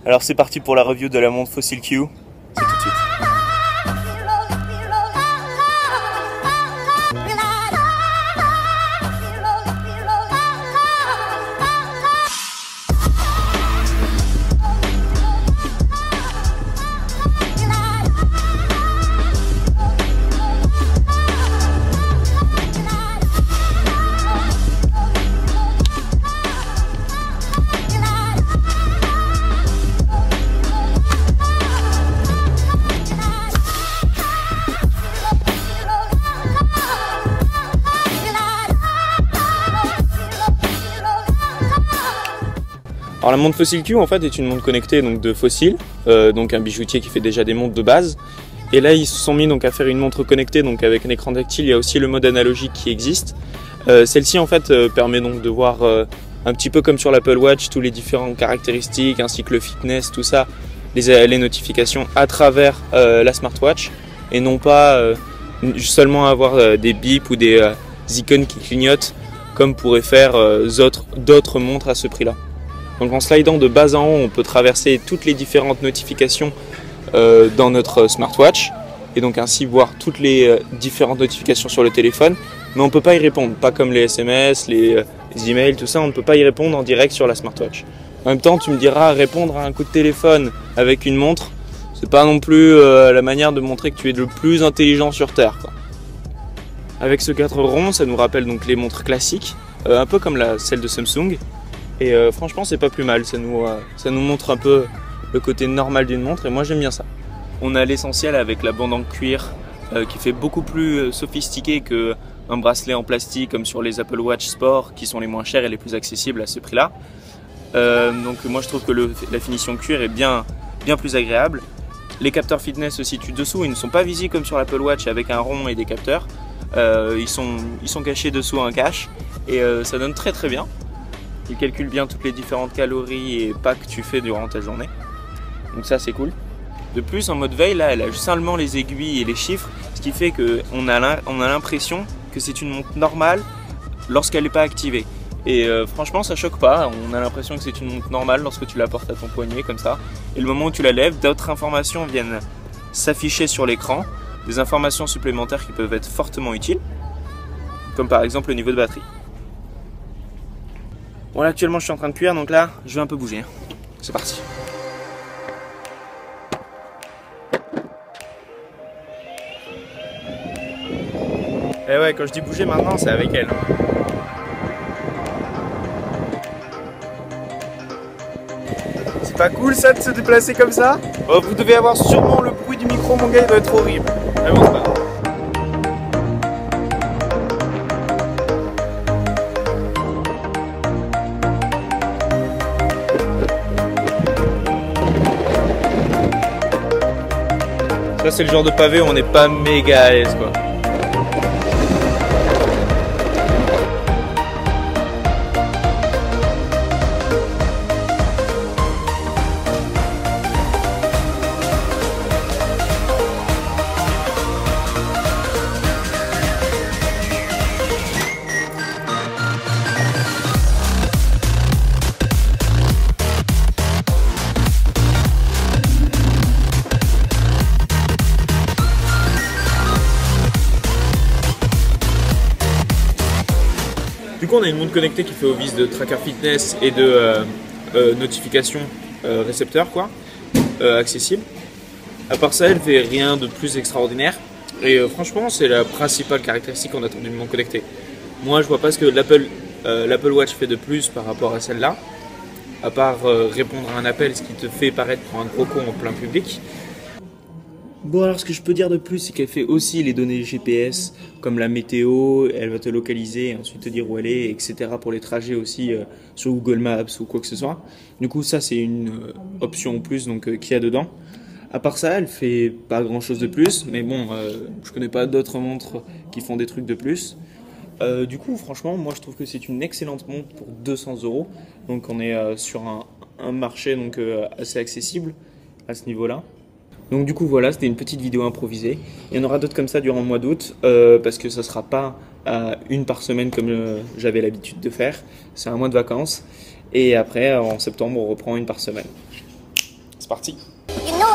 Alors c'est parti pour la review de la montre Fossil Q. C'est tout de suite. Alors la montre Fossil Q en fait est une montre connectée donc de Fossil, donc un bijoutier qui fait déjà des montres de base. Et là ils se sont mis donc à faire une montre connectée donc avec un écran tactile. Il y a aussi le mode analogique qui existe. Celle-ci en fait permet donc de voir un petit peu comme sur l'Apple Watch tous les différentes caractéristiques ainsi que le fitness, tout ça, les notifications à travers la smartwatch et non pas seulement avoir des bips ou des icônes qui clignotent comme pourraient faire d'autres montres à ce prix-là. Donc en slidant de bas en haut, on peut traverser toutes les différentes notifications dans notre smartwatch et donc ainsi voir toutes les différentes notifications sur le téléphone, mais on ne peut pas y répondre, pas comme les SMS, les emails, tout ça, on ne peut pas y répondre en direct sur la smartwatch. En même temps, tu me diras, répondre à un coup de téléphone avec une montre, c'est pas non plus la manière de montrer que tu es le plus intelligent sur Terre, quoi. Avec ce cadre rond, ça nous rappelle donc les montres classiques, un peu comme celle de Samsung. Et franchement c'est pas plus mal, ça nous montre un peu le côté normal d'une montre et moi j'aime bien ça. On a l'essentiel avec la bande en cuir qui fait beaucoup plus sophistiqué qu'un bracelet en plastique comme sur les Apple Watch Sport qui sont les moins chers et les plus accessibles à ce prix là. Donc moi je trouve que la finition cuir est bien plus agréable. Les capteurs fitness se situent dessous, ils ne sont pas visibles comme sur l'Apple Watch avec un rond et des capteurs. Ils sont cachés dessous un cache et ça donne très bien. Il calcule bien toutes les différentes calories et pas que tu fais durant ta journée. Donc ça c'est cool. De plus en mode veille là, elle a seulement les aiguilles et les chiffres, ce qui fait qu'on a l'impression que c'est une montre normale lorsqu'elle n'est pas activée. Et franchement ça choque pas, on a l'impression que c'est une montre normale lorsque tu la portes à ton poignet comme ça. Et le moment où tu la lèves, d'autres informations viennent s'afficher sur l'écran, des informations supplémentaires qui peuvent être fortement utiles, comme par exemple le niveau de batterie. Bon là actuellement je suis en train de cuire donc là je vais un peu bouger. C'est parti. Et ouais, quand je dis bouger maintenant c'est avec elle. C'est pas cool ça de se déplacer comme ça? Oh, vous devez avoir sûrement le bruit du micro, mon gars il doit être horrible. Mais bon c'est pas grave. Ça c'est le genre de pavé où on n'est pas méga à l'aise quoi. Du coup on a une montre connectée qui fait office de tracker fitness et de notification récepteur quoi, accessible. À part ça elle fait rien de plus extraordinaire et franchement c'est la principale caractéristique qu'on attend d'une montre connectée. Moi je vois pas ce que l'Apple Watch fait de plus par rapport à celle-là, à part répondre à un appel, ce qui te fait paraître pour un gros con en plein public. Bon alors ce que je peux dire de plus c'est qu'elle fait aussi les données GPS comme la météo, elle va te localiser et ensuite te dire où elle est, etc. pour les trajets aussi sur Google Maps ou quoi que ce soit. Du coup ça c'est une option en plus donc qu'il y a dedans. À part ça elle fait pas grand chose de plus mais bon je connais pas d'autres montres qui font des trucs de plus. Du coup franchement moi je trouve que c'est une excellente montre pour 200 €. Donc on est sur un marché donc assez accessible à ce niveau là. Donc du coup voilà, c'était une petite vidéo improvisée. Il y en aura d'autres comme ça durant le mois d'août parce que ça ne sera pas une par semaine comme j'avais l'habitude de faire. C'est un mois de vacances et après en septembre on reprend une par semaine. C'est parti. You know